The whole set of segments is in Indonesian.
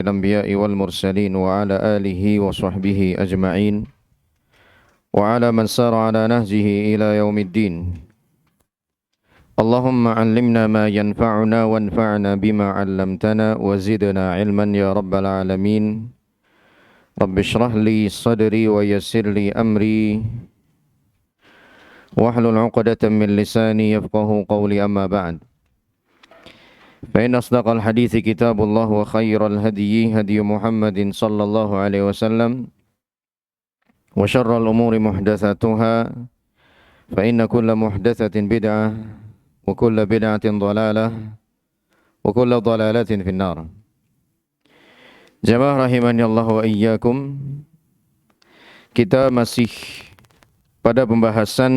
الأنبياء والمرسلين وعلى آله وصحبه أجمعين وعلى من سار على نهجه إلى يوم الدين. اللهم علمنا ما ينفعنا وانفعنا بما علمتنا وزدنا علما يا رب العالمين. رب اشرح لي صدري ويسر لي أمري واحلل عقدة من لساني يفقه قولي أما بعد. فإن أصدق الحديث كتاب الله وخير الهدي هدي محمد صلى الله عليه وسلم وشر الأمور محدثاتها فإن كل محدثة بدعة وكل بدعة ضلالة وكل ضلالة في النار. Jamaah rahimani Allah wa iyyakum. Kita masih pada pembahasan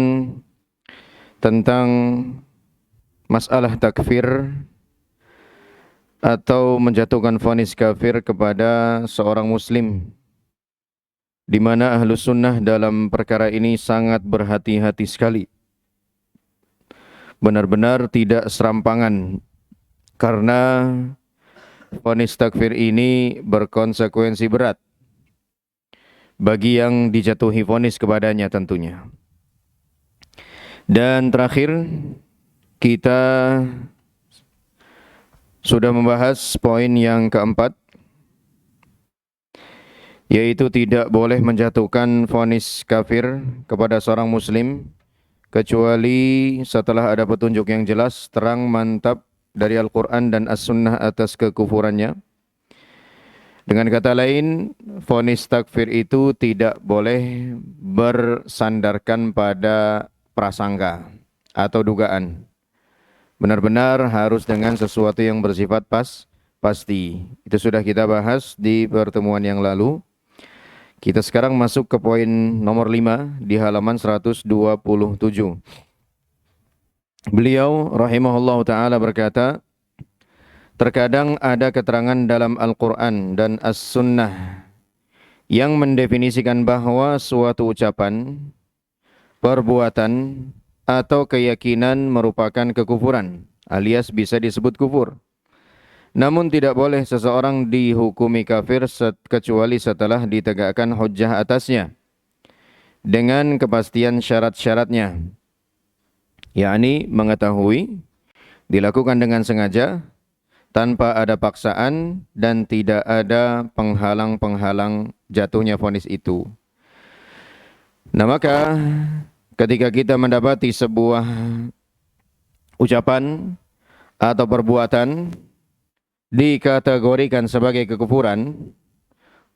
tentang masalah takfir atau menjatuhkan vonis kafir kepada seorang muslim, di mana Ahlus Sunnah dalam perkara ini sangat berhati-hati sekali. Benar-benar tidak serampangan, karena vonis takfir ini berkonsekuensi berat bagi yang dijatuhi vonis kepadanya tentunya. Dan terakhir kita sudah membahas poin yang keempat, yaitu tidak boleh menjatuhkan vonis kafir kepada seorang muslim kecuali setelah ada petunjuk yang jelas, terang, mantap dari Al-Quran dan As-Sunnah atas kekufurannya. Dengan kata lain, vonis takfir itu tidak boleh bersandarkan pada prasangka atau dugaan. Benar-benar harus dengan sesuatu yang bersifat pasti. Itu sudah kita bahas di pertemuan yang lalu. Kita sekarang masuk ke poin nomor 5 di halaman 127. Beliau rahimahullah ta'ala berkata, terkadang ada keterangan dalam Al-Quran dan As-Sunnah yang mendefinisikan bahwa suatu ucapan, perbuatan, atau keyakinan merupakan kekufuran, alias bisa disebut kufur. Namun tidak boleh seseorang dihukumi kafir kecuali setelah ditegakkan hujjah atasnya dengan kepastian syarat-syaratnya, yakni mengetahui, dilakukan dengan sengaja, tanpa ada paksaan, dan tidak ada penghalang-penghalang jatuhnya vonis itu. Nah, maka ketika kita mendapati sebuah ucapan atau perbuatan dikategorikan sebagai kekufuran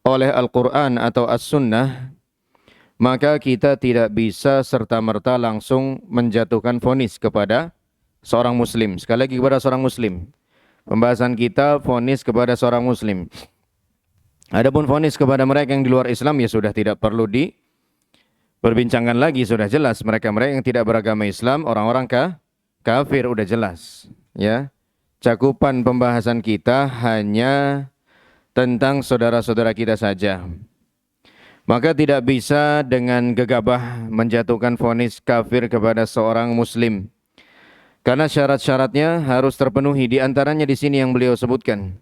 oleh Al-Quran atau As-Sunnah, maka kita tidak bisa serta-merta langsung menjatuhkan vonis kepada seorang muslim. Sekali lagi, kepada seorang muslim. Pembahasan kita vonis kepada seorang muslim. Adapun vonis kepada mereka yang di luar Islam, ya sudah tidak perlu diperbincangkan lagi, sudah jelas. Mereka-mereka yang tidak beragama Islam, orang-orang kafir, udah jelas. Ya, cakupan pembahasan kita hanya tentang saudara-saudara kita saja. Maka tidak bisa dengan gegabah menjatuhkan vonis kafir kepada seorang muslim, karena syarat-syaratnya harus terpenuhi. Di antaranya di sini yang beliau sebutkan,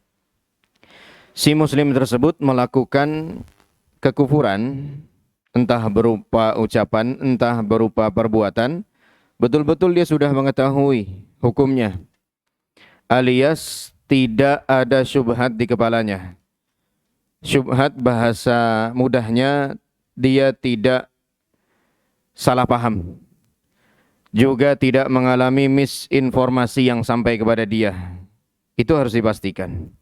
si muslim tersebut melakukan kekufuran, entah berupa ucapan, entah berupa perbuatan, betul-betul dia sudah mengetahui hukumnya, alias tidak ada syubhat di kepalanya. Syubhat bahasa mudahnya, dia tidak salah paham, juga tidak mengalami misinformasi yang sampai kepada dia. Itu harus dipastikan.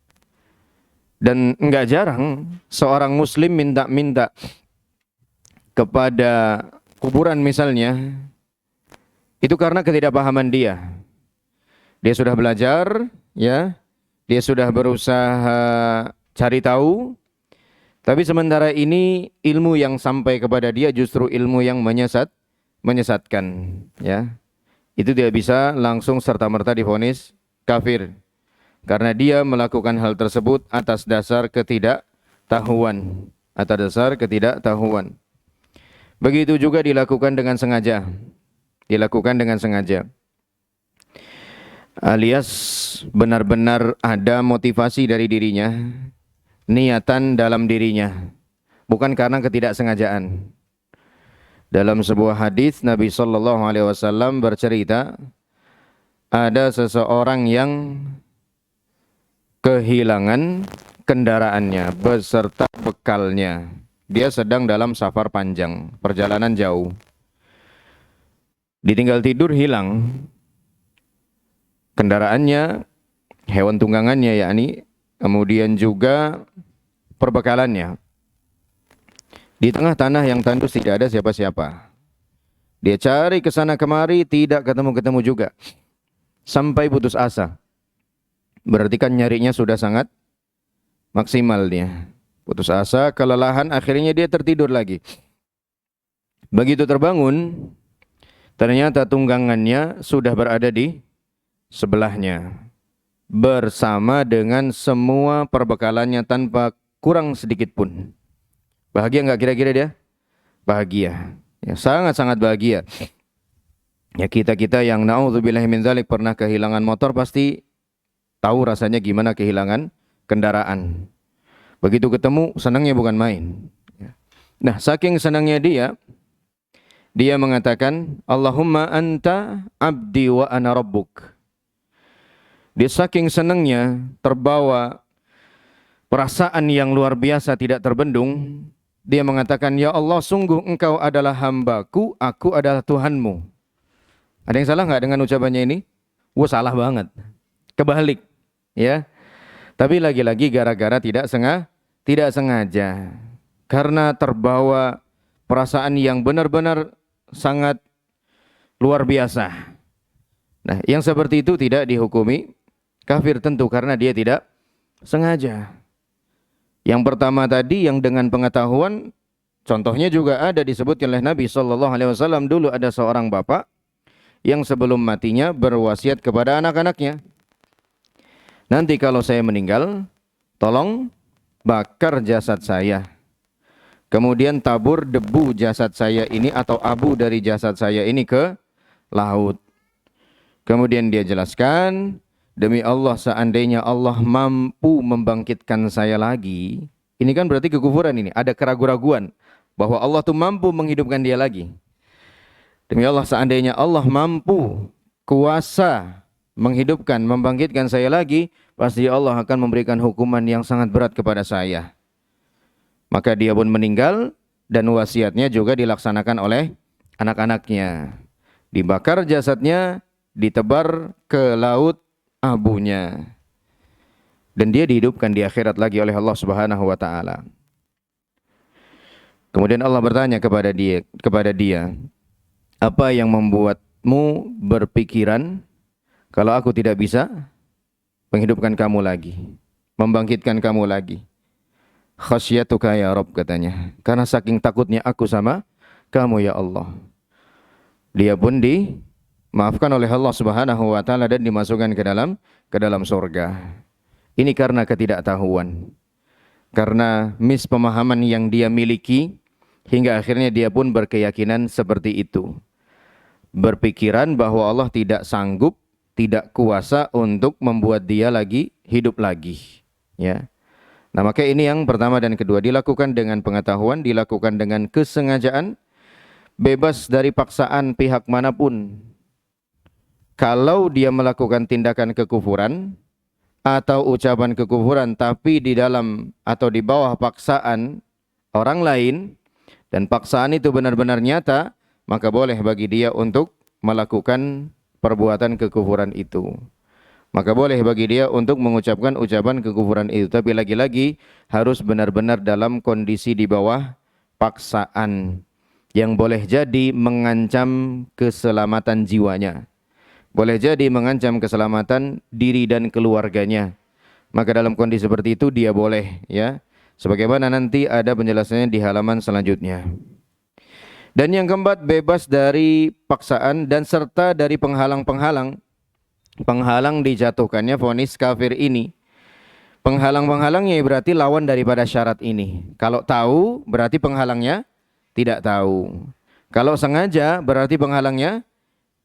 Dan enggak jarang seorang muslim minta-minta kepada kuburan misalnya, itu karena ketidakpahaman dia. Dia sudah belajar, ya, dia sudah berusaha cari tahu, tapi sementara ini ilmu yang sampai kepada dia justru ilmu yang menyesatkan, ya. Itu tidak bisa langsung serta-merta divonis kafir, karena dia melakukan hal tersebut atas dasar ketidaktahuan, Begitu juga dilakukan dengan sengaja. Alias benar-benar ada motivasi dari dirinya niatan dalam dirinya, bukan karena ketidaksengajaan. Dalam sebuah hadis Nabi Shallallahu Alaihi Wasallam bercerita, ada seseorang yang kehilangan kendaraannya beserta bekalnya. Dia sedang dalam safar panjang, perjalanan jauh. Ditinggal tidur hilang kendaraannya, hewan tunggangannya yakni, kemudian juga perbekalannya. Di tengah tanah yang tandus tidak ada siapa-siapa. Dia cari ke sana kemari, tidak ketemu-ketemu juga. Sampai putus asa. Berarti kan nyarinya sudah sangat maksimal dia. Putus asa, kelelahan, akhirnya dia tertidur lagi. Begitu terbangun, ternyata tunggangannya sudah berada di sebelahnya. Bersama dengan semua perbekalannya tanpa kurang sedikit pun. Bahagia nggak kira-kira dia? Bahagia. Ya, sangat-sangat bahagia. Ya, kita-kita yang naudzubillahi min dzalik pernah kehilangan motor pasti tahu rasanya gimana kehilangan kendaraan. Begitu ketemu, senangnya bukan main. Nah, saking senangnya dia mengatakan, Allahumma anta abdi wa ana rabbuk. Dia saking senangnya, terbawa perasaan yang luar biasa tidak terbendung, dia mengatakan, ya Allah, sungguh engkau adalah hambaku, aku adalah Tuhanmu. Ada yang salah nggak dengan ucapannya ini? Wah, salah banget. Kebalik, ya. Tapi lagi-lagi gara-gara tidak sengaja. Karena terbawa perasaan yang benar-benar sangat luar biasa. Nah, yang seperti itu tidak dihukumi kafir tentu karena dia tidak sengaja. Yang pertama tadi yang dengan pengetahuan, contohnya juga ada disebutkan oleh Nabi Shallallahu Alaihi Wasallam. Dulu ada seorang bapak yang sebelum matinya berwasiat kepada anak-anaknya, nanti kalau saya meninggal, tolong bakar jasad saya, kemudian tabur debu jasad saya ini atau abu dari jasad saya ini ke laut. Kemudian dia jelaskan, demi Allah, seandainya Allah mampu membangkitkan saya lagi, ini kan berarti kekufuran ini, ada keraguan-raguan bahwa Allah tuh mampu menghidupkan dia lagi. Demi Allah, seandainya Allah mampu, kuasa menghidupkan, membangkitkan saya lagi, pasti Allah akan memberikan hukuman yang sangat berat kepada saya. Maka dia pun meninggal dan wasiatnya juga dilaksanakan oleh anak-anaknya. Dibakar jasadnya, ditebar ke laut abunya. Dan dia dihidupkan di akhirat lagi oleh Allah Subhanahu wa taala. Kemudian Allah bertanya kepada dia, apa yang membuatmu berpikiran kalau aku tidak bisa menghidupkan kamu lagi, membangkitkan kamu lagi? Khasyatuka ya Rabb, katanya. Karena saking takutnya aku sama kamu ya Allah. Dia pun dimaafkan oleh Allah Subhanahu wa taala dan dimasukkan ke dalam surga. Ini karena ketidaktahuan. Karena mispemahaman yang dia miliki hingga akhirnya dia pun berkeyakinan seperti itu. Berpikiran bahwa Allah tidak sanggup, tidak kuasa untuk membuat dia lagi hidup lagi, ya. Nah, maka ini yang pertama dan kedua, dilakukan dengan pengetahuan, dilakukan dengan kesengajaan, bebas dari paksaan pihak manapun. Kalau dia melakukan tindakan kekufuran atau ucapan kekufuran tapi di dalam atau di bawah paksaan orang lain dan paksaan itu benar-benar nyata, maka boleh bagi dia untuk melakukan perbuatan kekufuran itu. Maka boleh bagi dia untuk mengucapkan ucapan kekufuran itu. Tapi lagi-lagi harus benar-benar dalam kondisi di bawah paksaan yang boleh jadi mengancam keselamatan jiwanya. Boleh jadi mengancam keselamatan diri dan keluarganya. Maka dalam kondisi seperti itu dia boleh, ya. Sebagaimana nanti ada penjelasannya di halaman selanjutnya. Dan yang keempat, bebas dari paksaan dan serta dari penghalang dijatuhkannya vonis kafir ini. Penghalang-penghalangnya berarti lawan daripada syarat ini. Kalau tahu berarti penghalangnya tidak tahu. Kalau sengaja berarti penghalangnya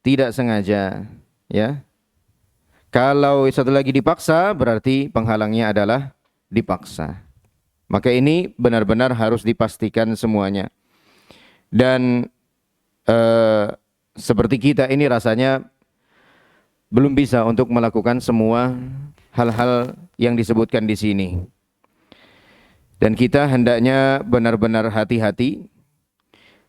tidak sengaja, ya. Kalau satu lagi dipaksa berarti penghalangnya adalah dipaksa. Maka ini benar-benar harus dipastikan semuanya. Dan seperti kita ini rasanya belum bisa untuk melakukan semua hal-hal yang disebutkan di sini. Dan kita hendaknya benar-benar hati-hati.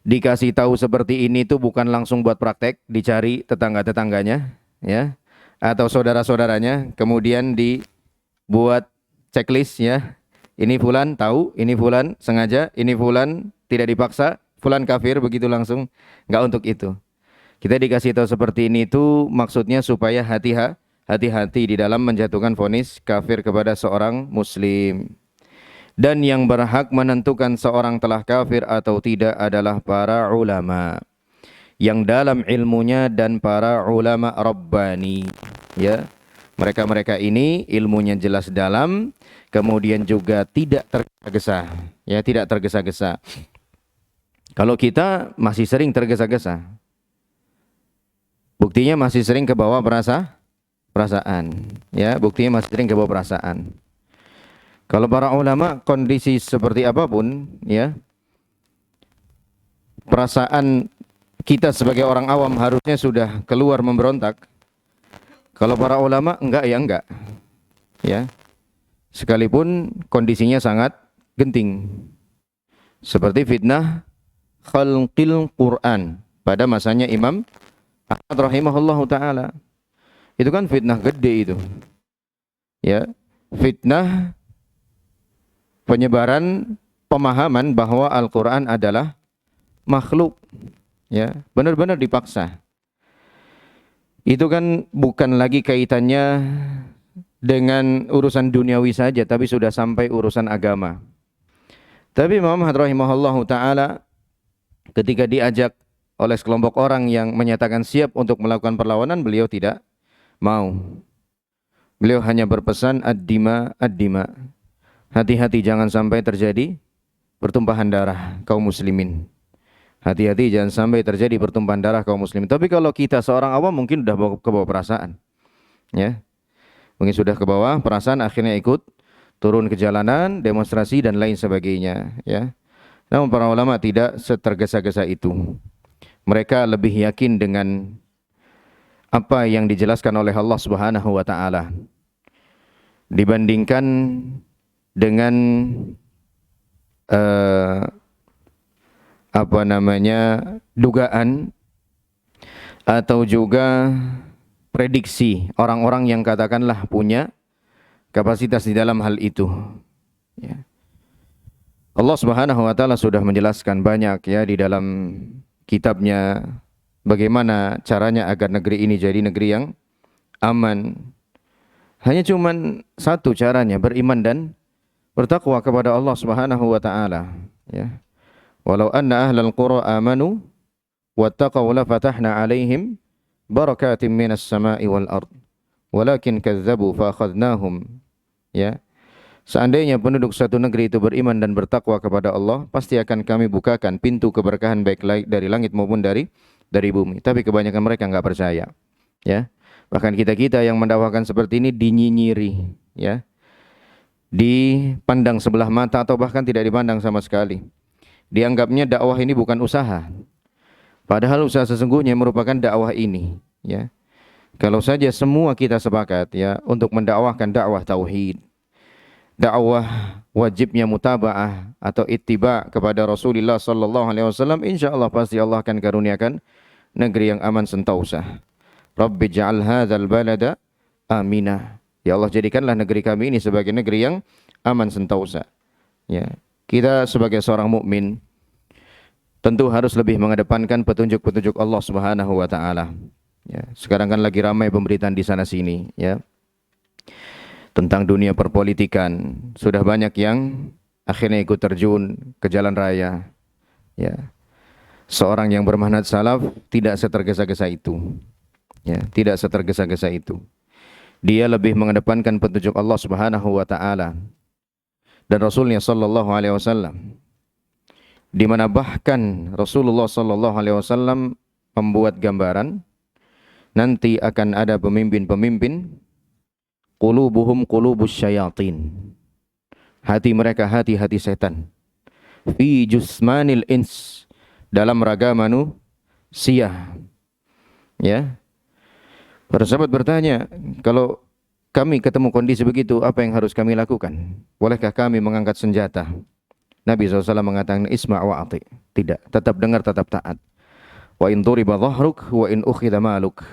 Dikasih tahu seperti ini tuh bukan langsung buat praktek, dicari tetangga-tetangganya, ya, atau saudara-saudaranya, kemudian dibuat checklist, ya. Ini fulan tahu, ini fulan sengaja, ini fulan tidak dipaksa, fulan kafir, begitu langsung. Enggak untuk itu. Kita dikasih tahu seperti ini itu maksudnya supaya hati-hati di dalam menjatuhkan vonis kafir kepada seorang muslim. Dan yang berhak menentukan seorang telah kafir atau tidak adalah para ulama yang dalam ilmunya dan para ulama Rabbani, ya. Mereka-mereka ini ilmunya jelas dalam, kemudian juga tidak tergesa-gesa, ya, tidak tergesa-gesa. Kalau kita masih sering tergesa-gesa, buktinya masih sering kebawa perasaan, ya, buktinya masih sering kebawa perasaan. Kalau para ulama kondisi seperti apapun, ya, perasaan kita sebagai orang awam harusnya sudah keluar memberontak. Kalau para ulama enggak, ya enggak, ya. Sekalipun kondisinya sangat genting. Seperti fitnah khalqil Quran pada masanya Imam Ahmad rahimahullahu taala. Itu kan fitnah gede itu. Ya, fitnah penyebaran pemahaman bahwa Al-Quran adalah makhluk, ya, benar-benar dipaksa. Itu kan bukan lagi kaitannya dengan urusan duniawi saja, tapi sudah sampai urusan agama. Tapi Imam Ahmad rahimahullahu taala ketika diajak oleh sekelompok orang yang menyatakan siap untuk melakukan perlawanan, beliau tidak mau. Beliau hanya berpesan ad-dima, ad-dima. Hati-hati jangan sampai terjadi pertumpahan darah kaum muslimin. Hati-hati jangan sampai terjadi pertumpahan darah kaum muslimin. Tapi kalau kita seorang awam mungkin sudah kebawa perasaan, ya, mungkin sudah kebawa perasaan, akhirnya ikut turun ke jalanan, demonstrasi dan lain sebagainya, ya. Namun para ulama tidak setergesa-gesa itu. Mereka lebih yakin dengan apa yang dijelaskan oleh Allah Subhanahu wa taala dibandingkan dengan dugaan atau juga prediksi orang-orang yang katakanlah punya kapasitas di dalam hal itu, ya. Allah Subhanahu wa taala sudah menjelaskan banyak, ya, di dalam kitabnya bagaimana caranya agar negeri ini jadi negeri yang aman. Hanya cuman satu caranya, beriman dan bertakwa kepada Allah Subhanahu wa taala, ya. Walau anna ahlal qura amanu wattaqaw la fatahna 'alaihim barakatim minas sama'i wal ard walakin kadzdzabu fa akhadnahum, ya. Seandainya penduduk satu negeri itu beriman dan bertakwa kepada Allah, pasti akan kami bukakan pintu keberkahan baik dari langit maupun dari bumi. Tapi kebanyakan mereka enggak percaya, ya. Bahkan kita-kita yang mendakwakan seperti ini dinyinyiri, ya, dipandang sebelah mata atau bahkan tidak dipandang sama sekali. Dianggapnya dakwah ini bukan usaha. Padahal usaha sesungguhnya merupakan dakwah ini, ya. Kalau saja semua kita sepakat, ya, untuk mendakwahkan dakwah tauhid, dakwah wajibnya mutaba'ah atau ittiba kepada Rasulullah sallallahu alaihi wasallam, insyaallah pasti Allah akan karuniakan negeri yang aman sentosa. Rabbi ja'al hadzal balada aminah. Ya Allah, jadikanlah negeri kami ini sebagai negeri yang aman sentosa. Ya, kita sebagai seorang mukmin tentu harus lebih mengedepankan petunjuk-petunjuk Allah Subhanahu wa taala. Ya, sekarang kan lagi ramai pemberitaan di sana sini, ya, tentang dunia perpolitikan. Sudah banyak yang akhirnya ikut terjun ke jalan raya, ya. Seorang yang bermanhaj salaf tidak setergesa-gesa itu, ya, tidak setergesa-gesa itu. Dia lebih mengedepankan petunjuk Allah Subhanahu wa taala dan Rasulnya sallallahu alaihi wasallam, di mana bahkan Rasulullah sallallahu alaihi wasallam membuat gambaran nanti akan ada pemimpin-pemimpin qulubuhum qulubus syayatin. hati mereka hati-hati setan. Fi jusmanil ins, dalam raga manusia. Ya. Para sahabat bertanya, kalau kami ketemu kondisi begitu, apa yang harus kami lakukan? Bolehkah kami mengangkat senjata? Nabi SAW mengatakan, isma' wa ati. Tidak, tetap dengar, tetap taat. Wa in duriba dhahruk, wa in ukhidha maluk.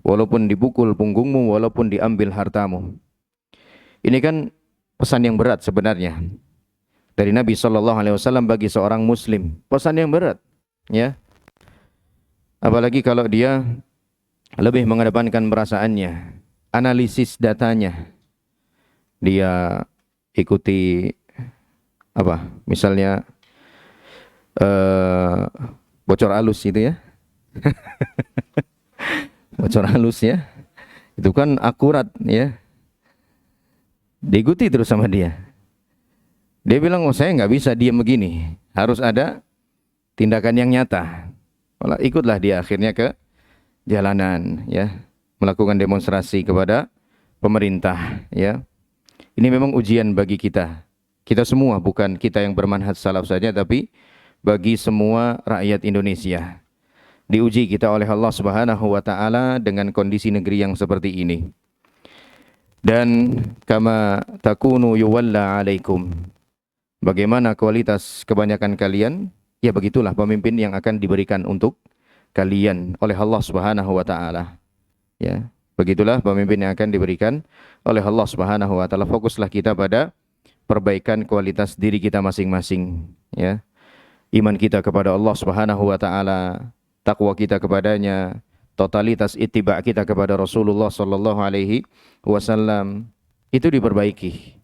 Walaupun dipukul punggungmu, walaupun diambil hartamu. Ini kan pesan yang berat sebenarnya dari Nabi SAW bagi seorang Muslim. Pesan yang berat, ya. Apalagi kalau dia lebih mengedepankan perasaannya, analisis datanya. Dia ikuti apa? Misalnya bocor halus itu ya. Bocor halus ya. Itu kan akurat ya. Diikuti terus sama dia. Dia bilang, oh saya nggak bisa diam begini. Harus ada tindakan yang nyata. Malah ikutlah dia akhirnya ke jalanan ya. Melakukan demonstrasi kepada pemerintah ya. Ini memang ujian bagi kita. Kita semua, bukan kita yang bermanhaj salaf saja, tapi bagi semua rakyat Indonesia. Diuji kita oleh Allah Subhanahu wa taala dengan kondisi negeri yang seperti ini. Dan kama takunu yuwalla alaikum. Bagaimana kualitas kebanyakan kalian? Ya begitulah pemimpin yang akan diberikan untuk kalian oleh Allah Subhanahu wa taala. Ya, begitulah pemimpin yang akan diberikan oleh Allah Subhanahu wa taala. Fokuslah kita pada perbaikan kualitas diri kita masing-masing, ya. Iman kita kepada Allah Subhanahu wa taala, takwa kita kepadanya, totalitas ittiba kita kepada Rasulullah sallallahu alaihi wasallam itu diperbaiki.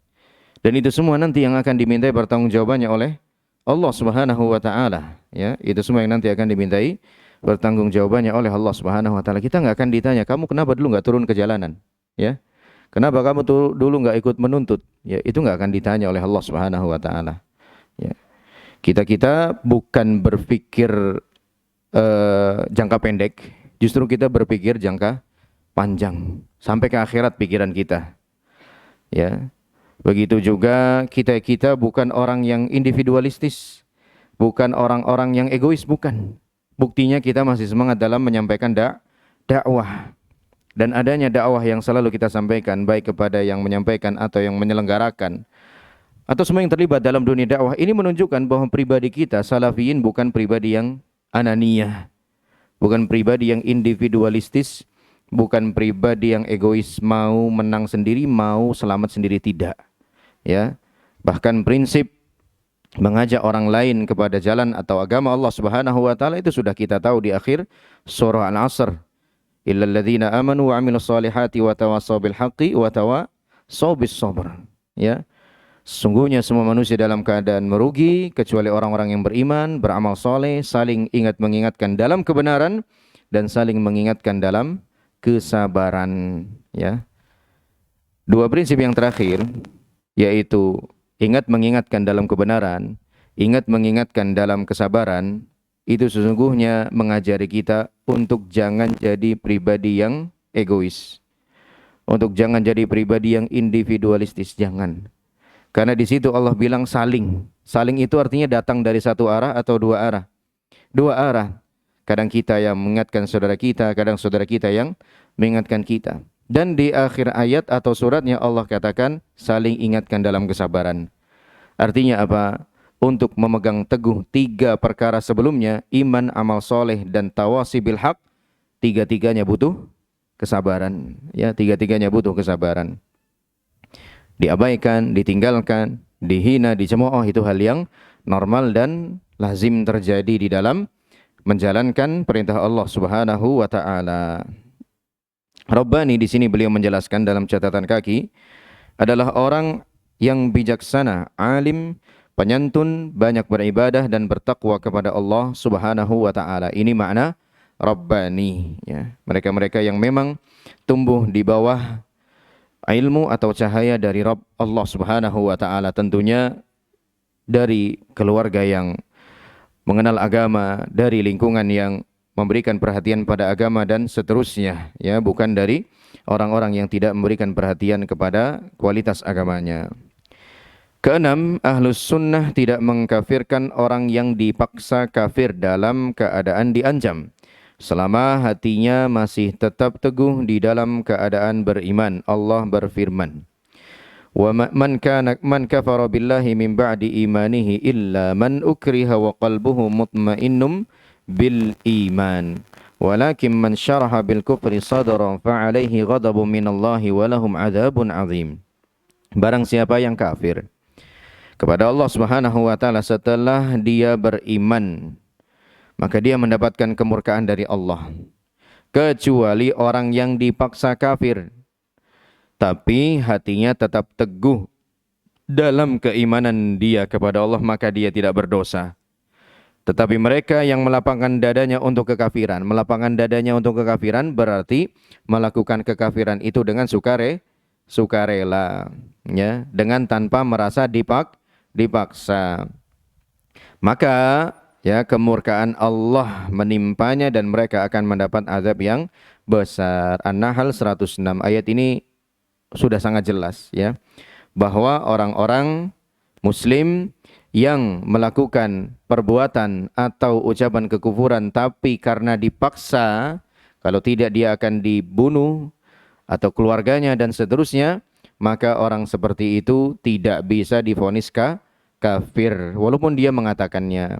Dan itu semua nanti yang akan dimintai pertanggungjawabannya oleh Allah Subhanahu wa taala, ya. Itu semua yang nanti akan dimintai pertanggungjawabannya oleh Allah Subhanahu wa taala. Kita enggak akan ditanya, "Kamu kenapa dulu enggak turun ke jalanan?" Ya. "Kenapa kamu dulu enggak ikut menuntut?" Ya, itu enggak akan ditanya oleh Allah Subhanahu wa taala. Ya. Kita bukan berpikir jangka pendek, justru kita berpikir jangka panjang sampai ke akhirat pikiran kita. Ya. Begitu juga kita bukan orang yang individualistis, bukan orang-orang yang egois, bukan. Buktinya kita masih semangat dalam menyampaikan dakwah. Dan adanya dakwah yang selalu kita sampaikan, baik kepada yang menyampaikan atau yang menyelenggarakan, atau semua yang terlibat dalam dunia dakwah, ini menunjukkan bahwa pribadi kita, salafiyin, bukan pribadi yang ananiyah, bukan pribadi yang individualistis, bukan pribadi yang egois, mau menang sendiri, mau selamat sendiri, tidak. Ya, bahkan prinsip mengajak orang lain kepada jalan atau agama Allah Subhanahu wa taala itu sudah kita tahu di akhir surah Al-Asr. Illal ladzina amanu wa 'amilus solihati wa tawassaw bil haqqi wa tawassaw bis sabr. Ya. Sesungguhnya semua manusia dalam keadaan merugi kecuali orang-orang yang beriman, beramal soleh, saling ingat mengingatkan dalam kebenaran dan saling mengingatkan dalam kesabaran, ya. Dua prinsip yang terakhir yaitu ingat mengingatkan dalam kebenaran, ingat mengingatkan dalam kesabaran, itu sesungguhnya mengajari kita untuk jangan jadi pribadi yang egois, untuk jangan jadi pribadi yang individualistis, jangan. Karena di situ Allah bilang saling. Saling itu artinya datang dari satu arah atau dua arah. Dua arah. Kadang kita yang mengingatkan saudara kita, kadang saudara kita yang mengingatkan kita. Dan di akhir ayat atau suratnya Allah katakan saling ingatkan dalam kesabaran. Artinya apa? Untuk memegang teguh tiga perkara sebelumnya, iman, amal soleh, dan tawasi bil haq, tiga-tiganya butuh kesabaran. Ya, tiga-tiganya butuh kesabaran. Diabaikan, ditinggalkan, dihina, dicemooh, itu hal yang normal dan lazim terjadi di dalam menjalankan perintah Allah Subhanahu wa taala. Rabbani di sini beliau menjelaskan dalam catatan kaki adalah orang yang bijaksana, alim, penyantun, banyak beribadah dan bertakwa kepada Allah Subhanahu wa taala. Ini makna Rabbani, ya. Mereka-mereka yang memang tumbuh di bawah ilmu atau cahaya dari Rabb Allah Subhanahu wa taala, tentunya dari keluarga yang mengenal agama, dari lingkungan yang memberikan perhatian pada agama dan seterusnya, ya, bukan dari orang-orang yang tidak memberikan perhatian kepada kualitas agamanya. Keenam, Ahlus Sunnah tidak mengkafirkan orang yang dipaksa kafir dalam keadaan diancam, selama hatinya masih tetap teguh di dalam keadaan beriman. Allah berfirman, man kafara billahi min ba'di imanihi illa man ukriha wa qalbuhu mutmainnum bil iman. Walakin man syaraha bil kufri sadran fa alaihi ghadabun minallahi wa lahum adzabun azim." Barang siapa yang kafir kepada Allah Subhanahu wa taala setelah dia beriman, maka dia mendapatkan kemurkaan dari Allah. Kecuali orang yang dipaksa kafir tapi hatinya tetap teguh dalam keimanan dia kepada Allah, maka dia tidak berdosa. Tetapi mereka yang melapangkan dadanya untuk kekafiran, berarti melakukan kekafiran itu dengan sukarela, ya, dengan tanpa merasa dipaksa. Maka ya kemurkaan Allah menimpanya dan mereka akan mendapat azab yang besar. An-Nahl 106. Ayat ini sudah sangat jelas, ya, bahwa orang-orang muslim yang melakukan perbuatan atau ucapan kekufuran tapi karena dipaksa, kalau tidak dia akan dibunuh atau keluarganya dan seterusnya, maka orang seperti itu tidak bisa divonis kafir walaupun dia mengatakannya.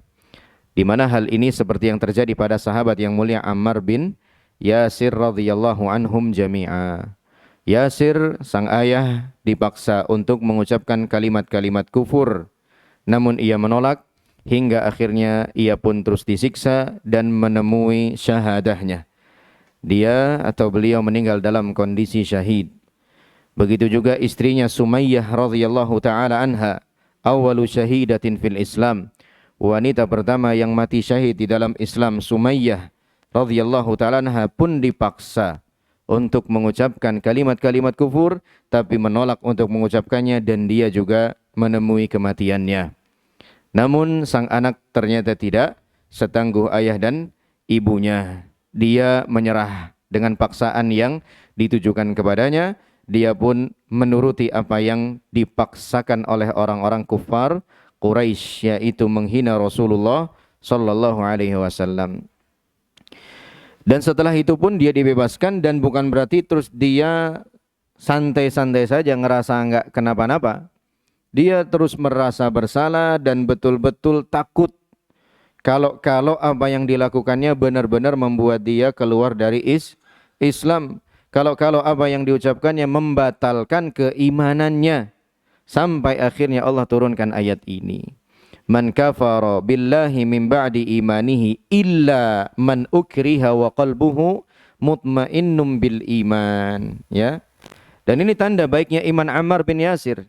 Di mana hal ini seperti yang terjadi pada sahabat yang mulia Ammar bin Yasir radhiyallahu anhum jami'a. Yasir sang ayah dipaksa untuk mengucapkan kalimat-kalimat kufur, namun ia menolak hingga akhirnya ia pun terus disiksa dan menemui syahadahnya. Dia atau beliau meninggal dalam kondisi syahid. Begitu juga istrinya Sumayyah radhiyallahu taala anha, awwalu syahidatin fil Islam. Wanita pertama yang mati syahid di dalam Islam, Sumayyah radhiyallahu taala anha pun dipaksa untuk mengucapkan kalimat-kalimat kufur tapi menolak untuk mengucapkannya dan dia juga menemui kematiannya. Namun sang anak ternyata tidak setangguh ayah dan ibunya. Dia menyerah dengan paksaan yang ditujukan kepadanya. Dia pun menuruti apa yang dipaksakan oleh orang-orang kufar Quraisy, yaitu menghina Rasulullah sallallahu alaihi wasallam. Dan setelah itu pun dia dibebaskan, dan bukan berarti terus dia santai-santai saja ngerasa enggak kenapa-napa. Dia terus merasa bersalah dan betul-betul takut kalau apa yang dilakukannya benar-benar membuat dia keluar dari Islam. Kalau apa yang diucapkannya membatalkan keimanannya. Sampai akhirnya Allah turunkan ayat ini. Man kafara billahi min ba'di imanihi illa man ukriha wa qalbuhu mutmainnum bil iman, ya. Dan ini tanda baiknya iman Ammar bin Yasir,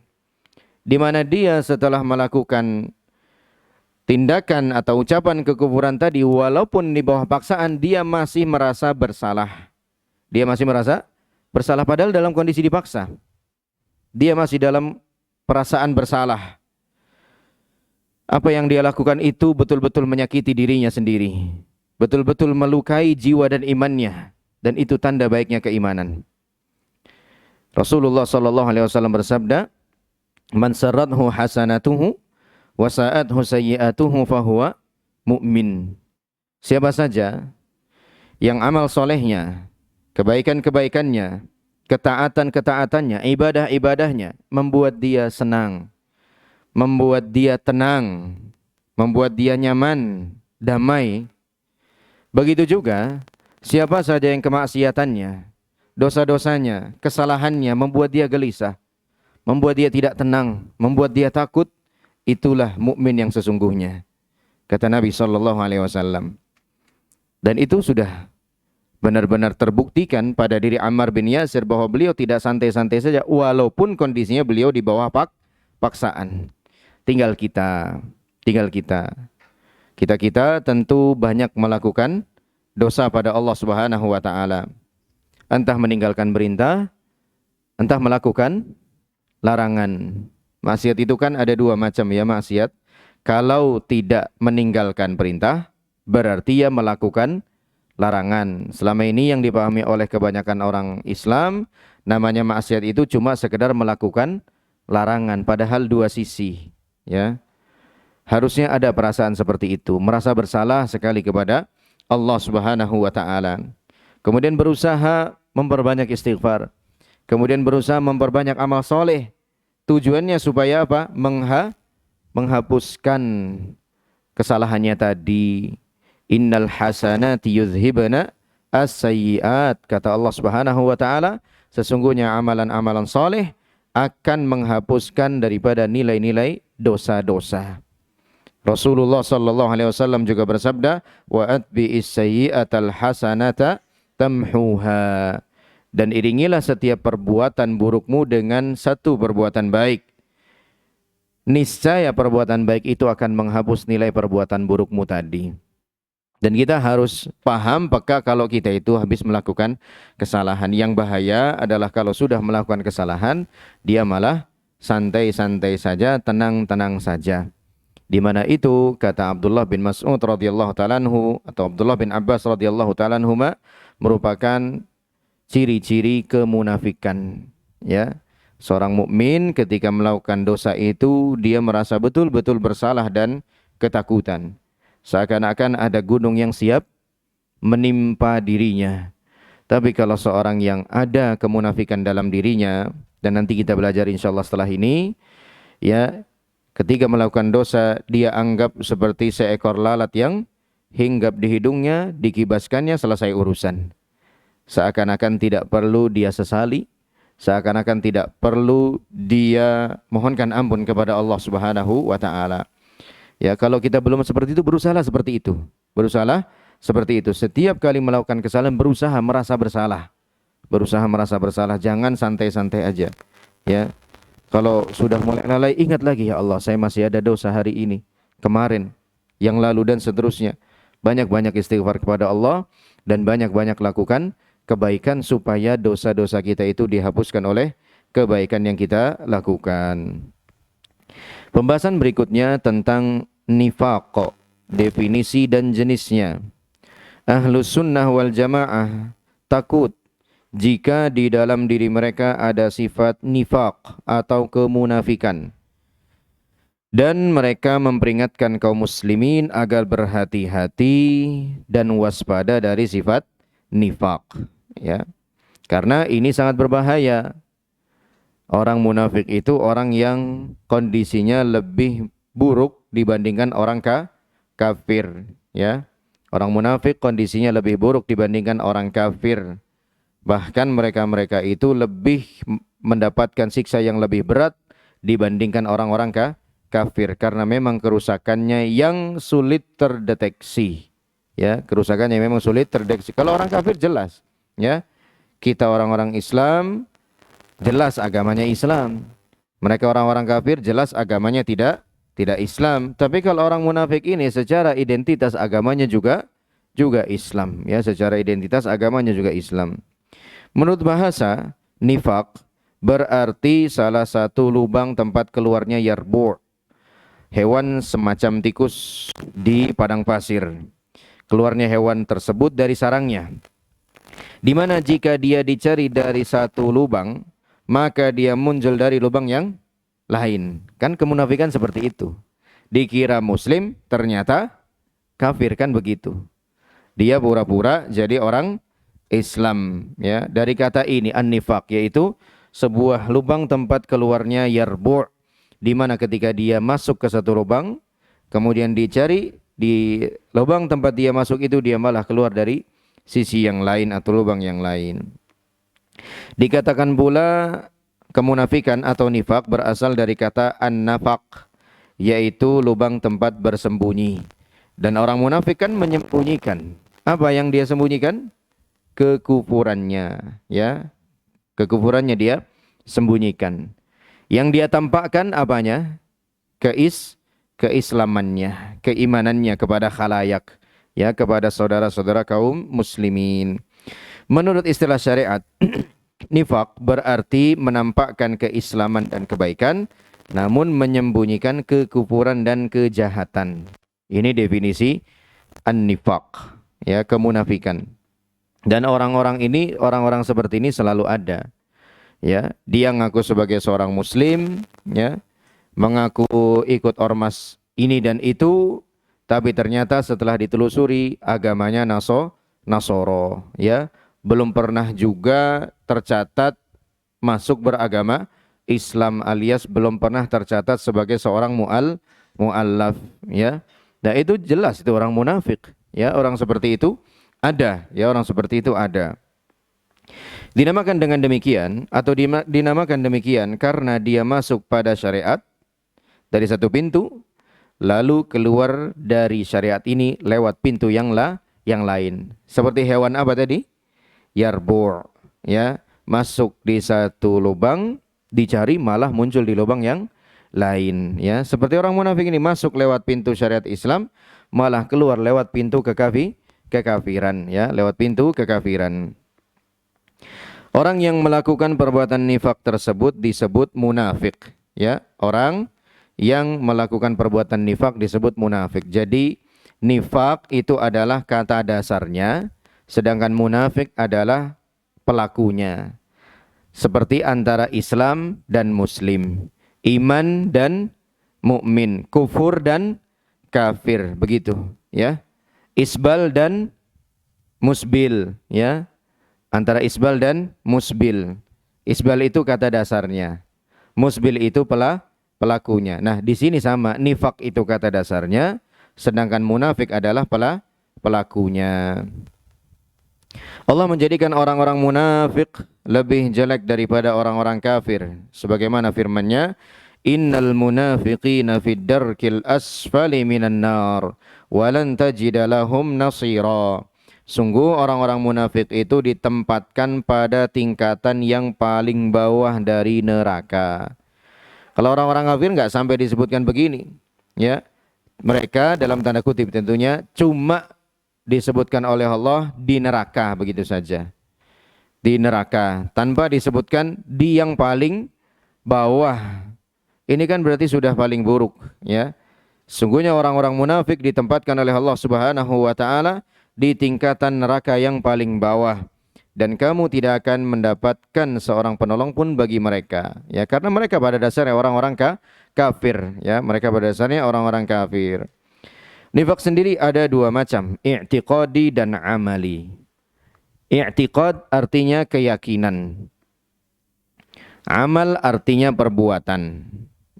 di mana dia setelah melakukan tindakan atau ucapan kekufuran tadi, walaupun di bawah paksaan, dia masih merasa bersalah. Dia masih merasa bersalah padahal dalam kondisi dipaksa. Dia masih dalam perasaan bersalah. Apa yang dia lakukan itu betul-betul menyakiti dirinya sendiri, betul-betul melukai jiwa dan imannya, dan itu tanda baiknya keimanan. Rasulullah sallallahu alaihi wasallam bersabda, "Man sarrathu hasanatuhu wa sa'athu sayyi'atuhu fahuwa mu'min." Siapa saja yang amal solehnya, kebaikan-kebaikannya, ketaatan-ketaatannya, ibadah-ibadahnya membuat dia senang, membuat dia tenang, membuat dia nyaman, damai. Begitu juga siapa saja yang kemaksiatannya, dosa-dosanya, kesalahannya membuat dia gelisah, membuat dia tidak tenang, membuat dia takut, itulah mukmin yang sesungguhnya, kata Nabi sallallahu alaihi wasallam. Dan itu sudah benar-benar terbuktikan pada diri Ammar bin Yasir bahwa beliau tidak santai-santai saja walaupun kondisinya beliau di bawah paksaan. Tinggal kita tentu banyak melakukan dosa pada Allah Subhanahu wa taala. Entah meninggalkan perintah, entah melakukan larangan. Maksiat itu kan ada dua macam, ya, maksiat. Kalau tidak meninggalkan perintah, berarti ia melakukan larangan. Selama ini yang dipahami oleh kebanyakan orang Islam, namanya maksiat itu cuma sekedar melakukan larangan, padahal dua sisi, ya. Harusnya ada perasaan seperti itu, merasa bersalah sekali kepada Allah Subhanahu wa taala. Kemudian berusaha memperbanyak istighfar. Kemudian berusaha memperbanyak amal soleh. Tujuannya supaya apa? Menghapuskan kesalahannya tadi. Innal hasanati yudhibna as-sayyi'at. Kata Allah Subhanahu wa taala, sesungguhnya amalan-amalan soleh akan menghapuskan daripada nilai-nilai dosa-dosa. Rasulullah sallallahu alaihi wasallam juga bersabda, wa atbi'is sayyi'atal hasanata tamhuha. Dan iringilah setiap perbuatan burukmu dengan satu perbuatan baik. Niscaya perbuatan baik itu akan menghapus nilai perbuatan burukmu tadi. Dan kita harus paham peka kalau kita itu habis melakukan kesalahan. Yang bahaya adalah kalau sudah melakukan kesalahan, dia malah santai-santai saja, tenang-tenang saja. Di mana itu kata Abdullah bin Mas'ud radhiyallahu taala anhu atau Abdullah bin Abbas radhiyallahu taala anhuma merupakan ciri-ciri kemunafikan, ya. Seorang mukmin ketika melakukan dosa itu dia merasa betul-betul bersalah dan ketakutan. Seakan-akan ada gunung yang siap menimpa dirinya. Tapi kalau seorang yang ada kemunafikan dalam dirinya, dan nanti kita belajar insyaallah setelah ini, ya, ketika melakukan dosa, dia anggap seperti seekor lalat yang hinggap di hidungnya, dikibaskannya, selesai urusan. Seakan-akan tidak perlu dia sesali, seakan-akan tidak perlu dia mohonkan ampun kepada Allah Subhanahu wa taala. Ya, kalau kita belum seperti itu, berusaha seperti itu. Berusaha seperti itu. Setiap kali melakukan kesalahan, berusaha merasa bersalah. Berusaha merasa bersalah, jangan santai-santai aja. Ya. Kalau sudah mulai lalai, ingat lagi, ya Allah, saya masih ada dosa hari ini, kemarin, yang lalu, dan seterusnya. Banyak-banyak istighfar kepada Allah dan banyak-banyak lakukan kebaikan supaya dosa-dosa kita itu dihapuskan oleh kebaikan yang kita lakukan. Pembahasan berikutnya tentang nifaq, definisi dan jenisnya. Ahlus sunnah wal jamaah takut jika di dalam diri mereka ada sifat nifaq atau kemunafikan. Dan mereka memperingatkan kaum muslimin agar berhati-hati dan waspada dari sifat nifaq, ya. Karena ini sangat berbahaya. Orang munafik itu orang yang kondisinya lebih buruk dibandingkan orang kafir, ya. Orang munafik kondisinya lebih buruk dibandingkan orang kafir. Bahkan mereka-mereka itu lebih mendapatkan siksa yang lebih berat dibandingkan orang-orang kafir, karena memang kerusakannya yang sulit terdeteksi, ya. Kerusakannya memang sulit terdeteksi. Kalau orang kafir jelas, ya. Kita orang-orang Islam jelas agamanya Islam. Mereka orang-orang kafir jelas agamanya tidak Islam. Tapi kalau orang munafik ini secara identitas agamanya juga Islam, ya, secara identitas agamanya juga Islam. Menurut bahasa, nifaq berarti salah satu lubang tempat keluarnya yarbu', hewan semacam tikus di padang pasir. Keluarnya hewan tersebut dari sarangnya, di mana jika dia dicari dari satu lubang, maka dia muncul dari lubang yang lain. Kan kemunafikan seperti itu. Dikira muslim, ternyata kafir, kan begitu. Dia pura-pura jadi orang Islam, ya. Dari kata ini an-nifaq, yaitu sebuah lubang tempat keluarnya yarbu', di mana ketika dia masuk ke satu lubang, kemudian dicari di lubang tempat dia masuk itu, dia malah keluar dari sisi yang lain atau lubang yang lain. Dikatakan pula kemunafikan atau nifak berasal dari kata an-nafaq, yaitu lubang tempat bersembunyi. Dan orang munafik kan menyembunyikan. Apa yang dia sembunyikan? Kekufurannya, ya. Kekufurannya dia sembunyikan. Yang dia tampakkan apanya? Keislamannya, keimanannya kepada khalayak, ya, kepada saudara-saudara kaum muslimin. Menurut istilah syariat, nifaq berarti menampakkan keislaman dan kebaikan, namun menyembunyikan kekufuran dan kejahatan. Ini definisi an-nifaq, ya, kemunafikan. Dan orang-orang seperti ini selalu ada. Ya, dia ngaku sebagai seorang muslim, ya, mengaku ikut ormas ini dan itu, tapi ternyata setelah ditelusuri agamanya Nasoro, ya, belum pernah juga tercatat masuk beragama Islam alias belum pernah tercatat sebagai seorang muallaf, ya. Nah, itu jelas itu orang munafik, ya, orang seperti itu ada, ya, orang seperti itu ada. Dinamakan dengan demikian atau dinamakan demikian karena dia masuk pada syariat dari satu pintu lalu keluar dari syariat ini lewat pintu yang lain. Seperti hewan apa tadi? Yarbu', ya, masuk di satu lubang dicari malah muncul di lubang yang lain, ya. Seperti orang munafik ini masuk lewat pintu syariat Islam malah keluar lewat pintu kekafiran, ya, lewat pintu kekafiran. Orang yang melakukan perbuatan nifak tersebut disebut munafik, ya. Orang yang melakukan perbuatan nifak disebut munafik. Jadi nifak itu adalah kata dasarnya, sedangkan munafik adalah pelakunya. Seperti antara Islam dan Muslim, iman dan mukmin, kufur dan kafir, begitu, ya. Isbal dan musbil, ya. Antara isbal dan musbil. Isbal itu kata dasarnya, musbil itu pelakunya. Nah, di sini sama, nifak itu kata dasarnya, sedangkan munafik adalah pelakunya. Allah menjadikan orang-orang munafik lebih jelek daripada orang-orang kafir. Sebagaimana firman-Nya, "Innal munafiqina fid darkil asfali minan nar, wa lan tajida lahum nasira." Sungguh orang-orang munafik itu ditempatkan pada tingkatan yang paling bawah dari neraka. Kalau orang-orang kafir nggak sampai disebutkan begini, ya. Mereka dalam tanda kutip tentunya cuma disebutkan oleh Allah di neraka begitu saja. Di neraka tanpa disebutkan di yang paling bawah. Ini kan berarti sudah paling buruk, ya. Sungguhnya orang-orang munafik ditempatkan oleh Allah Subhanahu wa taala di tingkatan neraka yang paling bawah dan kamu tidak akan mendapatkan seorang penolong pun bagi mereka, ya, karena mereka pada dasarnya orang-orang kafir, ya, mereka pada dasarnya orang-orang kafir. Nifak sendiri ada dua macam, i'tiqadi dan amali. I'tiqad artinya keyakinan, amal artinya perbuatan,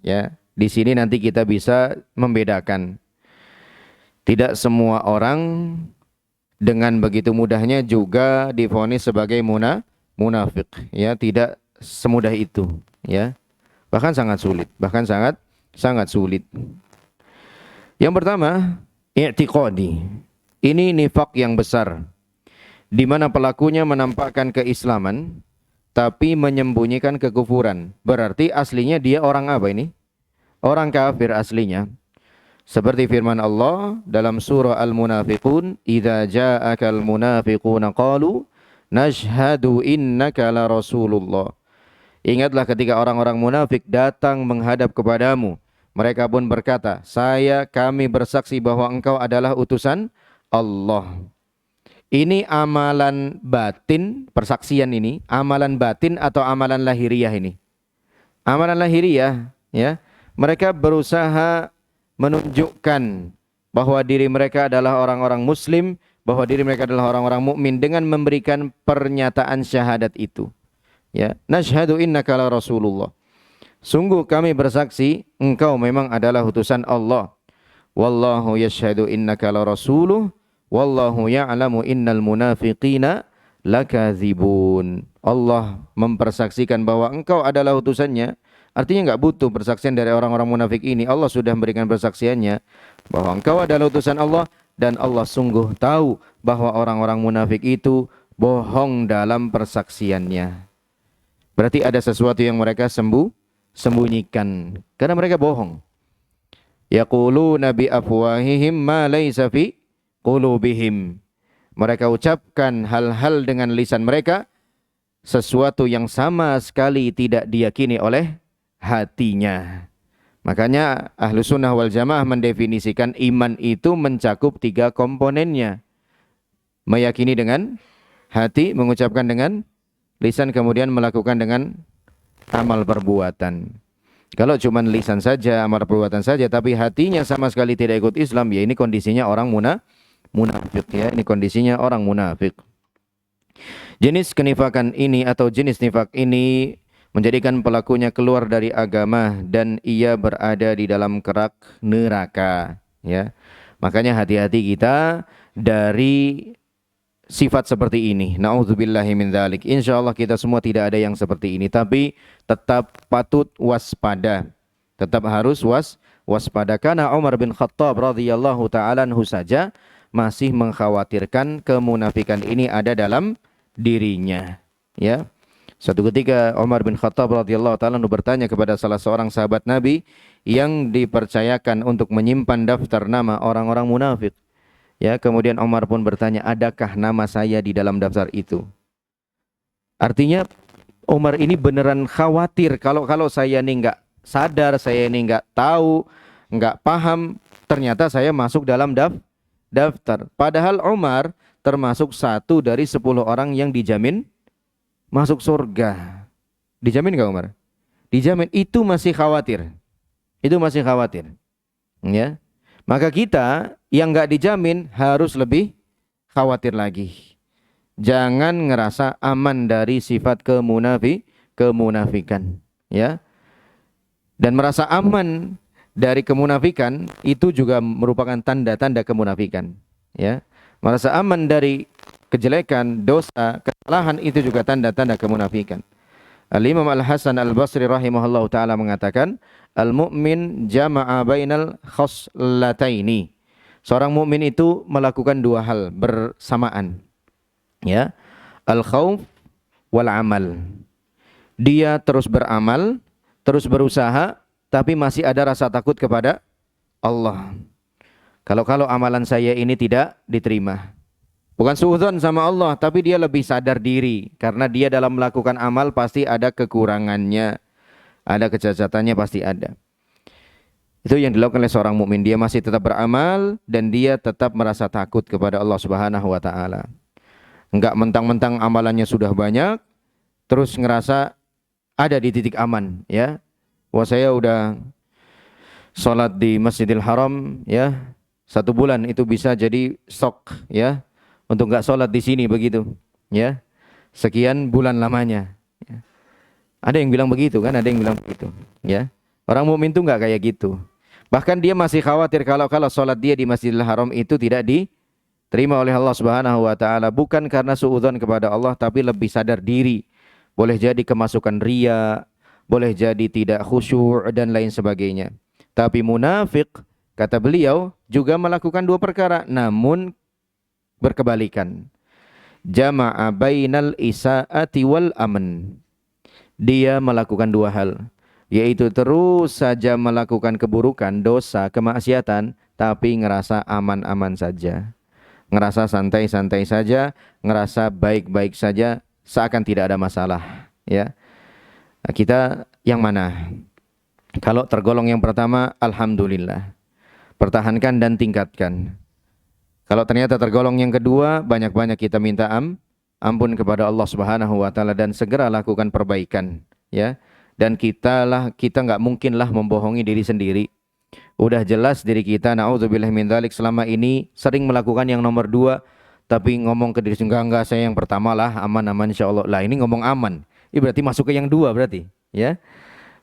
ya. Di sini nanti kita bisa membedakan. Tidak semua orang dengan begitu mudahnya juga divonis sebagai munafik, ya, tidak semudah itu, ya. Bahkan sangat sulit. Yang pertama, i'tiqadi. Ini nifak yang besar di mana pelakunya menampakkan keislaman tapi menyembunyikan kekufuran. Berarti aslinya dia orang apa ini? Orang kafir aslinya. Seperti firman Allah dalam surah Al-Munafiqun, "Idza ja'akal munafiquna qalu nashhadu innaka la rasulullah." Ingatlah ketika orang-orang munafik datang menghadap kepadamu, mereka pun berkata, kami bersaksi bahwa engkau adalah utusan Allah. Ini amalan batin, persaksian ini, amalan batin atau amalan lahiriah ini? Amalan lahiriah, ya. Mereka berusaha menunjukkan bahwa diri mereka adalah orang-orang muslim, bahwa diri mereka adalah orang-orang mukmin dengan memberikan pernyataan syahadat itu. Ya, nashhadu innaka la rasulullah. Sungguh kami bersaksi engkau memang adalah utusan Allah. Wallahu yashhadu innaka la rasuluh, wallahu ya'lamu innal munafiqina lakadzibun. Allah mempersaksikan bahwa engkau adalah utusannya. Artinya enggak butuh persaksian dari orang-orang munafik ini. Allah sudah memberikan persaksiannya bahwa engkau adalah utusan Allah dan Allah sungguh tahu bahwa orang-orang munafik itu bohong dalam persaksiannya. Berarti ada sesuatu yang mereka sembunyikan karena mereka bohong. Yaquluna bi afwahihim ma laysa fi qulubihim. Mereka ucapkan hal-hal dengan lisan mereka sesuatu yang sama sekali tidak diyakini oleh hatinya. Makanya Ahlus Sunnah wal Jamaah mendefinisikan iman itu mencakup 3 komponennya. Meyakini dengan hati, mengucapkan dengan Lisan kemudian melakukan dengan amal perbuatan. Kalau cuma lisan saja, amal perbuatan saja, tapi hatinya sama sekali tidak ikut Islam, ya ini kondisinya orang munafik ya. Ini kondisinya orang munafik. Jenis kenifakan ini atau jenis nifak ini menjadikan pelakunya keluar dari agama dan ia berada di dalam kerak neraka ya. Makanya hati-hati kita dari sifat seperti ini. Nauzubillahi min dzalik. Insyaallah kita semua tidak ada yang seperti ini, tapi tetap patut waspada. Tetap harus waspada karena Umar bin Khattab radhiyallahu taala anhu saja masih mengkhawatirkan kemunafikan ini ada dalam dirinya. Ya. Suatu ketika Umar bin Khattab radhiyallahu taala bertanya kepada salah seorang sahabat Nabi yang dipercayakan untuk menyimpan daftar nama orang-orang munafik. Ya, kemudian Umar pun bertanya, "Adakah nama saya di dalam daftar itu?" Artinya Umar ini beneran khawatir kalau saya ini enggak sadar, saya ini enggak tahu, enggak paham, ternyata saya masuk dalam daftar. Padahal Umar termasuk satu dari 10 orang yang dijamin masuk surga. Dijamin enggak Umar? Dijamin. Itu masih khawatir. Itu masih khawatir. Ya. Maka kita yang enggak dijamin harus lebih khawatir lagi. Jangan ngerasa aman dari sifat kemunafikan, ya. Dan merasa aman dari kemunafikan itu juga merupakan tanda-tanda kemunafikan, ya. Merasa aman dari kejelekan, dosa, kesalahan itu juga tanda-tanda kemunafikan. Al-Imam Al-Hasan Al-Basri rahimahullahu taala mengatakan, al-mu'min jama'a bainal khoslataini. Seorang mukmin itu melakukan dua hal bersamaan. Ya. Al-khauf wal amal. Dia terus beramal, terus berusaha, tapi masih ada rasa takut kepada Allah. Kalau amalan saya ini tidak diterima. Bukan suudzon sama Allah, tapi dia lebih sadar diri. Karena dia dalam melakukan amal pasti ada kekurangannya. Ada kecacatannya pasti ada. Itu yang dilakukan oleh seorang mukmin. Dia masih tetap beramal dan dia tetap merasa takut kepada Allah Subhanahu wa taala. Enggak mentang-mentang amalannya sudah banyak, terus ngerasa ada di titik aman, ya. Wah, saya udah sholat di Masjidil Haram, ya, 1 bulan itu bisa jadi stok, ya, untuk nggak sholat di sini begitu, ya. Sekian bulan lamanya. Ya. Ada yang bilang begitu kan? Ada yang bilang begitu, ya. Orang mukmin itu nggak kayak gitu. Bahkan dia masih khawatir kalau sholat dia di Masjidil Haram itu tidak diterima oleh Allah Subhanahu wa taala, bukan karena suudzon kepada Allah, tapi lebih sadar diri. Boleh jadi kemasukan riya, boleh jadi tidak khusyuk dan lain sebagainya. Tapi munafik, kata beliau, juga melakukan dua perkara, namun berkebalikan. Jama'a bainal isaati wal aman. Dia melakukan dua hal, yaitu terus saja melakukan keburukan, dosa, kemaksiatan, tapi ngerasa aman-aman saja. Ngerasa santai-santai saja, ngerasa baik-baik saja, seakan tidak ada masalah, ya. Nah, kita yang mana? Kalau tergolong yang pertama, alhamdulillah. Pertahankan dan tingkatkan. Kalau ternyata tergolong yang kedua, banyak-banyak kita minta ampun kepada Allah Subhanahu wa taala dan segera lakukan perbaikan, ya. Dan kita enggak mungkinlah membohongi diri sendiri. Udah jelas diri kita, naudzubillah min dzalik, selama ini sering melakukan yang nomor 2, tapi ngomong ke diri sendiri, enggak, saya yang pertama lah, aman-aman insyaallah. Lah ini ngomong aman, ini berarti masuk ke yang 2 berarti, ya.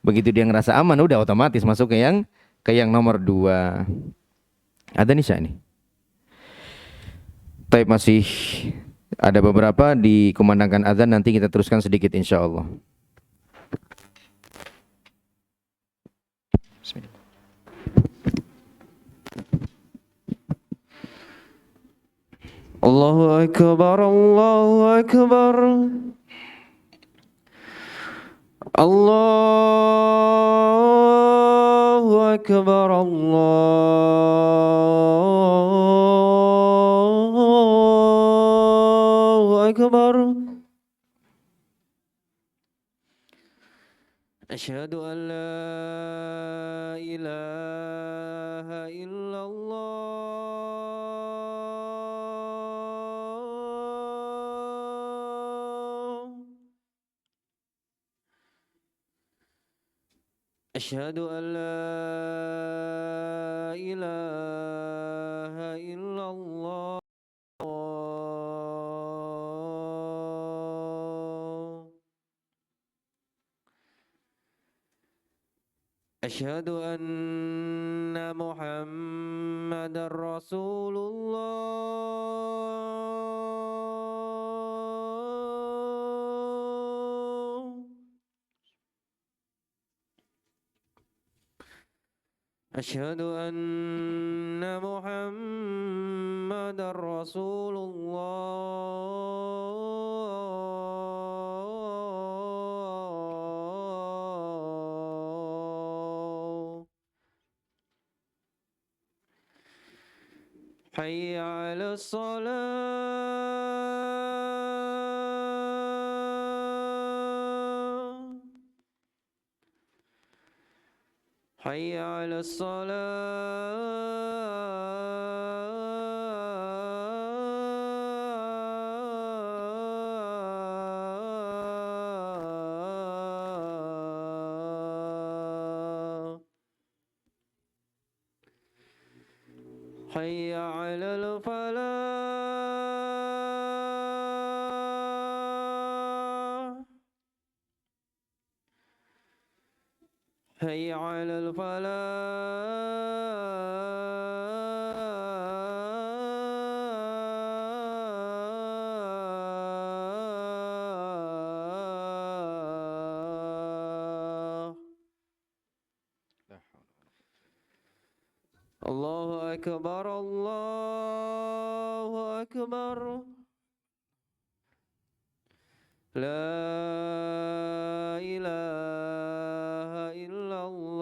Begitu dia ngerasa aman, udah otomatis masuk ke yang nomor 2. Ada Nisa ini. Tapi masih ada beberapa dikumandangkan azan, nanti kita teruskan sedikit insyaallah. Bismillah. Allahu akbar, Allahu akbar. Allahu akbar, Allahu akbar. Asyhadu an la ilaha illallah. أشهد أن لا إله إلا الله. أشهد أن محمد رسول الله. أشهد أن محمد رسول الله. حي على الصلاة. حي على الصلاة. حي على الفلاح. حي على الفلاح. الله أكبر الله أكبر. لا إله إلا الله.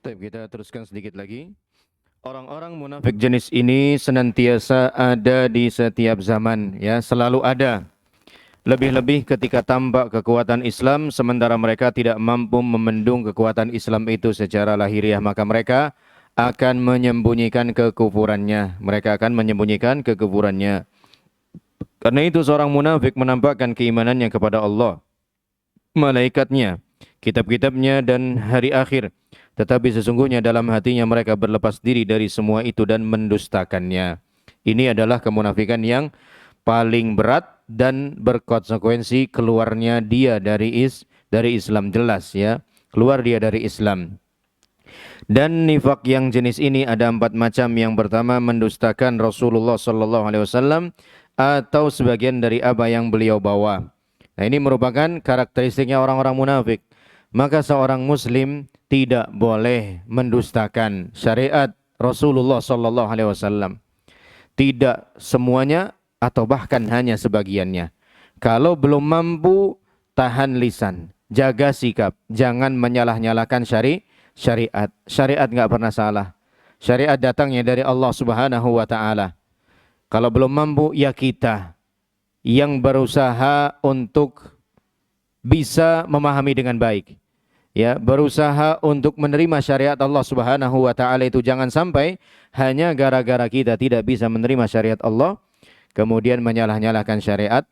Baik, kita teruskan sedikit lagi. Orang-orang munafik jenis ini senantiasa ada di setiap zaman, ya, selalu ada. Lebih-lebih ketika tampak kekuatan Islam, sementara mereka tidak mampu membendung kekuatan Islam itu secara lahiriah, maka mereka akan menyembunyikan kekufurannya. Mereka akan menyembunyikan kekufurannya. Karena itu seorang munafik menampakkan keimanannya kepada Allah, malaikatnya, kitab-kitabnya, dan hari akhir. Tetapi sesungguhnya dalam hatinya mereka berlepas diri dari semua itu dan mendustakannya. Ini adalah kemunafikan yang paling berat dan berkonsekuensi keluarnya dia dari Islam, jelas ya. Keluar dia dari Islam. Dan nifak yang jenis ini ada 4 macam. Yang pertama, mendustakan Rasulullah sallallahu alaihi wasallam atau sebagian dari apa yang beliau bawa. Nah, ini merupakan karakteristiknya orang-orang munafik. Maka seorang muslim tidak boleh mendustakan syariat Rasulullah sallallahu alaihi wasallam. Tidak semuanya atau bahkan hanya sebagiannya. Kalau belum mampu, tahan lisan, jaga sikap, jangan menyalah-nyalahkan syariat. Syariat nggak pernah salah. Syariat datangnya dari Allah Subhanahu wa taala. Kalau belum mampu, ya kita yang berusaha untuk bisa memahami dengan baik. Ya, berusaha untuk menerima syariat Allah Subhanahu wa taala itu. Jangan sampai hanya gara-gara kita tidak bisa menerima syariat Allah, kemudian menyalah-nyalahkan syariat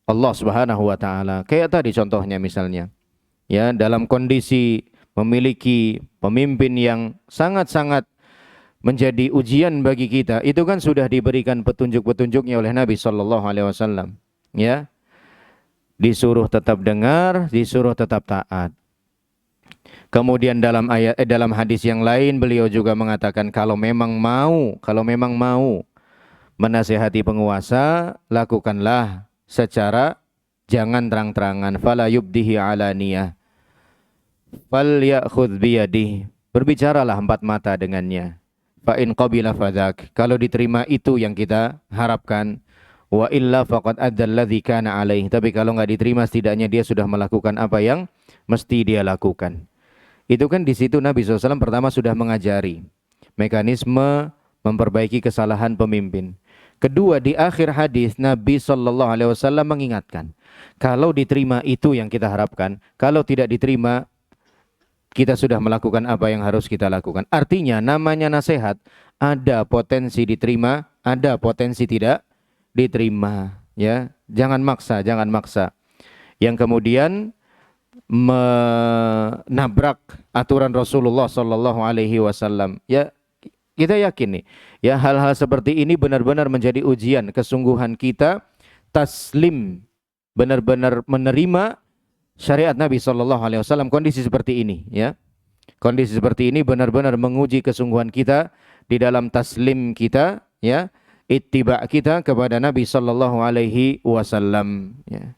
Allah Subhanahu wa taala. Kayak tadi contohnya misalnya, ya, dalam kondisi memiliki pemimpin yang sangat-sangat menjadi ujian bagi kita, itu kan sudah diberikan petunjuk-petunjuknya oleh Nabi sallallahu alaihi wasallam, ya. Disuruh tetap dengar, disuruh tetap taat. Kemudian dalam hadis yang lain beliau juga mengatakan kalau memang mau menasihati penguasa, lakukanlah secara jangan terang-terangan. Fala yubdihi alaniyah. Fal ya'khudh biyadihi. Berbicaralah 4 mata dengannya. Fa in qabila fadzak. Kalau diterima itu yang kita harapkan. Wa illa faqad adzalladzi kana alaih. Tapi kalau enggak diterima, setidaknya dia sudah melakukan apa yang mesti dia lakukan. Itu kan di situ Nabi SAW pertama sudah mengajari mekanisme memperbaiki kesalahan pemimpin. Kedua, di akhir hadis Nabi SAW mengingatkan, kalau diterima itu yang kita harapkan, kalau tidak diterima, kita sudah melakukan apa yang harus kita lakukan. Artinya namanya nasihat ada potensi diterima, ada potensi tidak diterima, ya. Jangan maksa, jangan maksa. Yang kemudian menabrak aturan Rasulullah Sallallahu Alaihi Wasallam. Ya, kita yakin nih, ya hal-hal seperti ini benar-benar menjadi ujian kesungguhan kita taslim, benar-benar menerima syariat Nabi Sallallahu Alaihi Wasallam. Kondisi seperti ini, ya, kondisi seperti ini benar-benar menguji kesungguhan kita di dalam taslim kita, ya, ittiba kita kepada Nabi Sallallahu Alaihi Wasallam. Ya.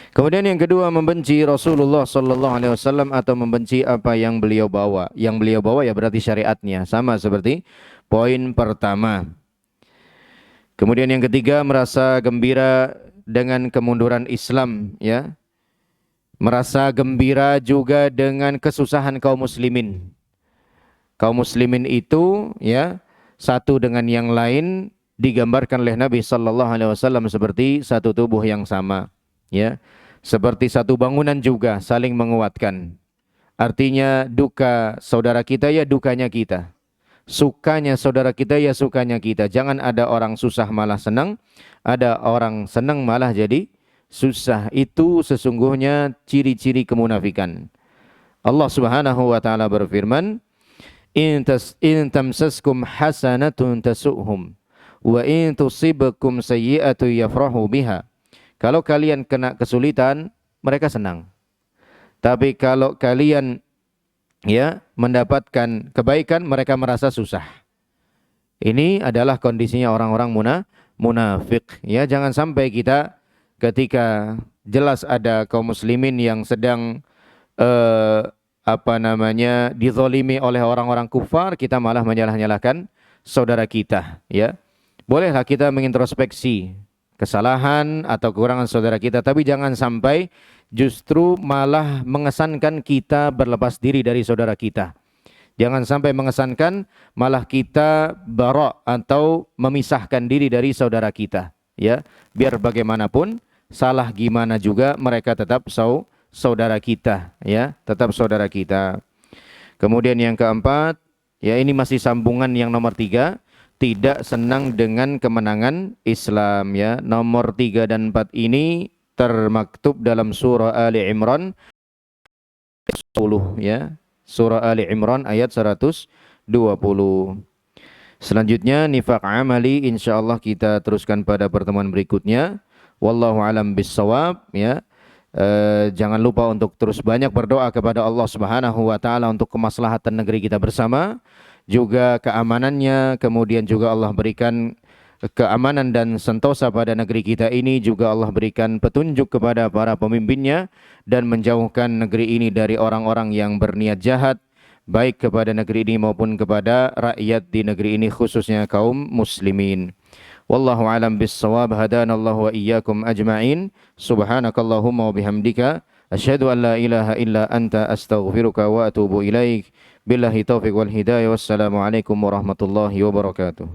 Kemudian yang kedua, membenci Rasulullah Sallallahu Alaihi Wasallam atau membenci apa yang beliau bawa. Yang beliau bawa ya berarti syariatnya, sama seperti poin pertama. Kemudian yang ketiga, merasa gembira dengan kemunduran Islam, ya. Merasa gembira juga dengan kesusahan kaum muslimin. Kaum muslimin itu, ya, satu dengan yang lain digambarkan oleh Nabi Sallallahu Alaihi Wasallam seperti satu tubuh yang sama, ya, seperti satu bangunan juga saling menguatkan. Artinya duka saudara kita ya dukanya kita, sukanya saudara kita ya sukanya kita. Jangan ada orang susah malah senang, ada orang senang malah jadi susah. Itu sesungguhnya ciri-ciri kemunafikan. Allah Subhanahu wa taala berfirman, in tamsaskum hasanatun tasu'hum wa in tusibkum sayyi'atu yafrahu biha. Kalau kalian kena kesulitan, mereka senang. Tapi kalau kalian, ya, mendapatkan kebaikan, mereka merasa susah. Ini adalah kondisinya orang-orang munafik. Ya, jangan sampai kita ketika jelas ada kaum muslimin yang sedang dizolimi oleh orang-orang kufar, kita malah menyalah-nyalahkan saudara kita, ya. Bolehlah kita mengintrospeksi kesalahan atau kekurangan saudara kita, tapi jangan sampai justru malah mengesankan kita berlepas diri dari saudara kita. Jangan sampai mengesankan malah kita bara atau memisahkan diri dari saudara kita, ya. Biar bagaimanapun, salah gimana juga mereka tetap saudara kita, ya, tetap saudara kita. Kemudian yang keempat, ya, ini masih sambungan yang nomor 3, tidak senang dengan kemenangan Islam, ya. Nomor 3 dan 4 ini termaktub dalam surah Ali Imran 10, ya. Surah Ali Imran ayat 120. Selanjutnya nifaq amali, insyaallah kita teruskan pada pertemuan berikutnya. Wallahu alam bissawab, ya. Jangan lupa untuk terus banyak berdoa kepada Allah Subhanahu wa taala untuk kemaslahatan negeri kita bersama, juga keamanannya, kemudian juga Allah berikan keamanan dan sentosa pada negeri kita ini, juga Allah berikan petunjuk kepada para pemimpinnya dan menjauhkan negeri ini dari orang-orang yang berniat jahat, baik kepada negeri ini maupun kepada rakyat di negeri ini, khususnya kaum muslimin. Wallahu alam bis-shawab. Hadanallahu wa iyyakum ajma'in. Subhanakallahumma wa bihamdika asyhadu an la ilaha illa anta astaghfiruka wa atubu ilaik. Billahi taufiq wal hidayah. Wassalamu alaikum warahmatullahi wabarakatuh.